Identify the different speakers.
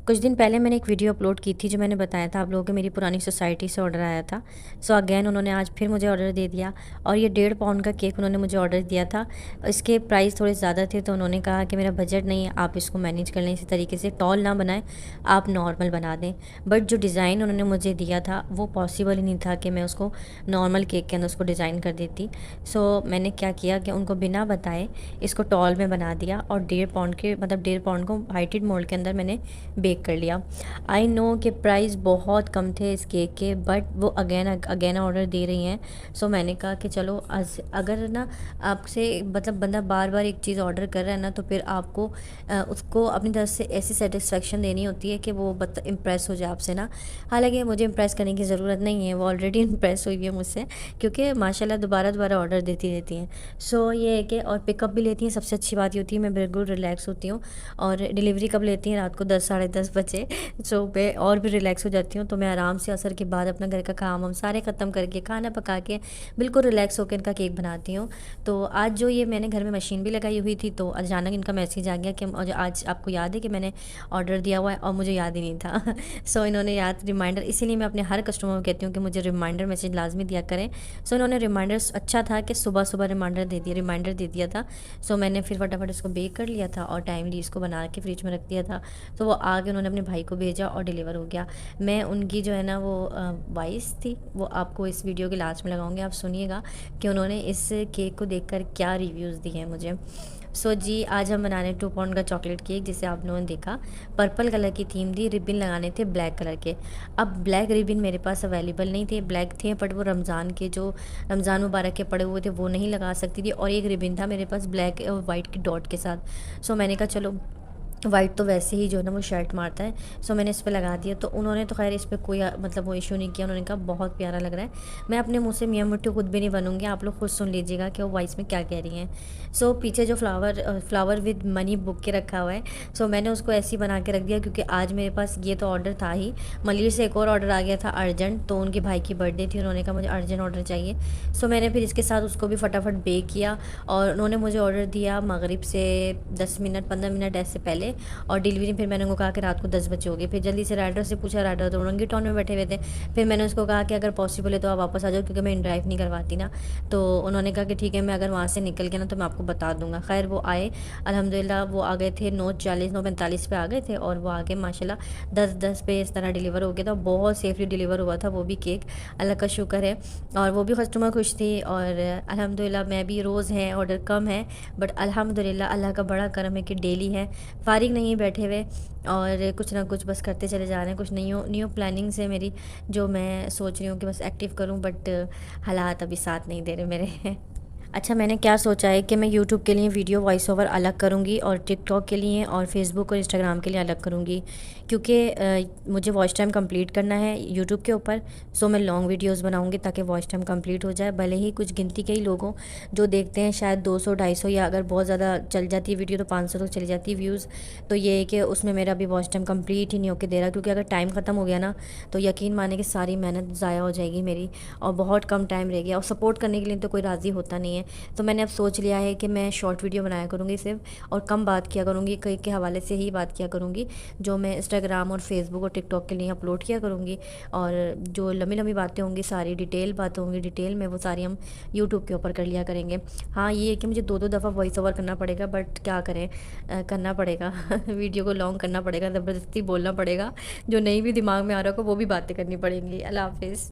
Speaker 1: कुछ दिन पहले मैंने एक वीडियो अपलोड की थी जो मैंने बताया था आप लोगों को मेरी पुरानी सोसाइटी से ऑर्डर आया था। सो अगेन उन्होंने आज फिर मुझे ऑर्डर दे दिया और ये 1.5 पाउंड का केक उन्होंने मुझे ऑर्डर दिया था। इसके प्राइस थोड़े ज़्यादा थे तो उन्होंने कहा कि मेरा बजट नहीं है, आप इसको मैनेज कर लें इसी तरीके से, टॉल ना बनाएं, आप नॉर्मल बना दें। बट जो डिज़ाइन उन्होंने मुझे दिया था वो पॉसिबल ही नहीं था कि मैं उसको नॉर्मल केक के अंदर उसको डिज़ाइन कर देती। सो मैंने क्या किया कि उनको बिना बताए इसको टॉल में बना दिया और 1.5 पाउंड के मतलब 1.5 पाउंड को हाइटेड मोल्ड के अंदर मैंने बेक कर लिया। आई नो कि प्राइस बहुत कम थे इस केक के, बट वो अगेन ऑर्डर दे रही हैं। सो मैंने कहा कि चलो अगर ना आपसे मतलब बंदा बार बार एक चीज़ ऑर्डर कर रहा है ना, तो फिर आपको उसको अपनी तरफ से ऐसी सेटिस्फेक्शन देनी होती है कि वो इम्प्रेस हो जाए आपसे ना। हालांकि मुझे इम्प्रेस करने की ज़रूरत नहीं है, वो ऑलरेडी इम्प्रेस हुई है मुझसे, क्योंकि माशाल्लाह दोबारा दोबारा ऑर्डर देती रहती हैं। सो ये है कि और पिकअप भी लेती हैं। सबसे अच्छी बात ये होती है मैं बिल्कुल रिलैक्स होती हूँ। और डिलीवरी कब लेती हैं? रात को 10 साढ़े 10 बजे। सो मैं और भी रिलैक्स हो जाती हूँ। तो मैं आराम से असर के बाद अपना घर का काम हम सारे ख़त्म करके खाना पका के बिल्कुल रिलैक्स होकर इनका केक बनाती हूँ। तो आज जो ये मैंने घर में मशीन भी लगाई हुई थी, तो अचानक इनका मैसेज आ गया कि आज आपको याद है कि मैंने ऑर्डर दिया हुआ है, और मुझे याद ही नहीं था। सो इन्होंने याद रिमाइंडर, इसीलिए मैं अपने हर कस्टमर को कहती हूँ कि मुझे रिमाइंडर मैसेज लाजमी दिया करें। सो इन्होंने रिमाइंडर अच्छा था कि सुबह सुबह रिमाइंडर दे दिया था। सो मैंने फिर फटाफट इसको बेक कर लिया था और टाइमली इसको बना के फ्रिज में रख दिया था। तो वो आके उन्होंने अपने भाई को भेजा और डिलीवर हो गया। मैं उनकी जो है ना वो वॉइस थी वो आपको इस वीडियो के लास्ट में लगाऊंगी, आप सुनिएगा कि उन्होंने इस केक को देखकर क्या रिव्यूज़ दिए हैं मुझे। सो जी, आज हम बना रहे हैं 2 पाउंड का चॉकलेट केक, जिसे आप लोगों ने देखा पर्पल कलर की थीम थी, रिबन लगाने थे ब्लैक कलर के। अब ब्लैक रिबन मेरे पास अवेलेबल नहीं थे, ब्लैक थे बट वो रमज़ान के जो रमज़ान मुबारक के पड़े हुए थे वो नहीं लगा सकती थी, और एक रिबन था मेरे पास ब्लैक और वाइट की डॉट के साथ। सो मैंने कहा चलो वाइट तो वैसे ही जो है ना वो शर्ट मारता है। सो मैंने इस पे लगा दिया, तो उन्होंने तो खैर इस पे कोई मतलब वो इशू नहीं किया। उन्होंने कहा बहुत प्यारा लग रहा है। मैं अपने मुंह से मियाँ मिट्टू खुद भी नहीं बनूंगी, आप लोग खुद सुन लीजिएगा कि वो वॉइस में क्या कह रही हैं। सो पीछे जो फ्लावर विद मनी बुक के रखा हुआ है, सो मैंने उसको ऐसे ही बना के रख दिया क्योंकि आज मेरे पास ये तो ऑर्डर था ही, मलिर से एक और ऑर्डर आ गया था अर्जेंट, तो उनके भाई की बर्थडे थी, उन्होंने कहा मुझे अर्जेंट ऑर्डर चाहिए। सो मैंने फिर इसके साथ उसको भी फटाफट बेक किया, और उन्होंने मुझे ऑर्डर दिया मगरिब से 10 मिनट 15 मिनट ऐसे पहले, और डिलीवरी फिर मैंने उनको कहा कि रात को 10 बजे होगी। फिर जल्दी से राइडर से पूछा, राइडर तो उड़ंगी टाउन में बैठे हुए थे। फिर मैंने उसको कहा कि अगर पॉसिबल है तो आप वापस आ जाओ, क्योंकि मैं इन ड्राइव नहीं करवाती ना। तो उन्होंने कहा कि ठीक है, मैं अगर वहाँ से निकल गया ना तो मैं आपको बता दूँगा। खैर वो आए, अल्हम्दुलिल्लाह वो आ गए थे 9:40 9:45 पे आ गए थे, और वो आगे माशाल्लाह 10:10 पे इस तरह डिलीवर हो गया था। बहुत सेफली डिलीवर हुआ था वो भी केक, अल्लाह का शुक्र है। और वो भी कस्टमर खुश थी, और अल्हम्दुलिल्लाह मैं भी, रोज़ हैं ऑर्डर कम है बट अल्हम्दुलिल्लाह अल्लाह का बड़ा करम है कि डेली है, फारिग नहीं बैठे हुए, और कुछ ना कुछ बस करते चले जा रहे हैं। कुछ न्यू प्लानिंग्स है मेरी जो मैं सोच रही हूँ कि बस एक्टिव करूँ, बट हालात अभी साथ नहीं दे रहे मेरे। अच्छा, मैंने क्या सोचा है कि मैं यूट्यूब के लिए वीडियो वॉइस ओवर अलग करूँगी, और टिकटॉक के लिए और फेसबुक और इंस्टाग्राम के लिए अलग करूँगी, क्योंकि मुझे वॉच टाइम कंप्लीट करना है यूट्यूब के ऊपर। सो मैं लॉन्ग वीडियोस बनाऊँगी ताकि वॉच टाइम कंप्लीट हो जाए। भले ही कुछ गिनती के ही लोग हों जो देखते हैं, शायद 200 250, या अगर बहुत ज़्यादा चल जाती है वीडियो तो 500 तक चली जाती है व्यूज़। तो ये है कि उसमें मेरा अभी वॉच टाइम कंप्लीट ही नहीं होकर दे रहा, क्योंकि अगर टाइम ख़त्म हो गया ना तो यकीन माने कि सारी मेहनत ज़ाया हो जाएगी मेरी, और बहुत कम टाइम रह गया, और सपोर्ट करने के लिए तो कोई राज़ी होता नहीं है। तो मैंने अब सोच लिया है कि मैं शॉर्ट वीडियो बनाया करूँगी सिर्फ, और कम बात किया करूँगी, कई के हवाले से ही बात किया करूँगी, जो मैं इंस्टाग्राम और फेसबुक और टिकटॉक के लिए अपलोड किया करूँगी। और जो लंबी लंबी बातें होंगी, सारी डिटेल बातें होंगी, डिटेल में वो सारी हम यूट्यूब के ऊपर कर लिया करेंगे। हाँ, ये है कि मुझे 2-2 दफ़ा वॉइस ओवर करना पड़ेगा, बट क्या करें, करना पड़ेगा। वीडियो को लॉन्ग करना पड़ेगा, ज़बरदस्ती बोलना पड़ेगा, जो नहीं भी दिमाग में आ रहा हो वो भी बातें करनी पड़ेंगी। अल्लाह हाफिज़।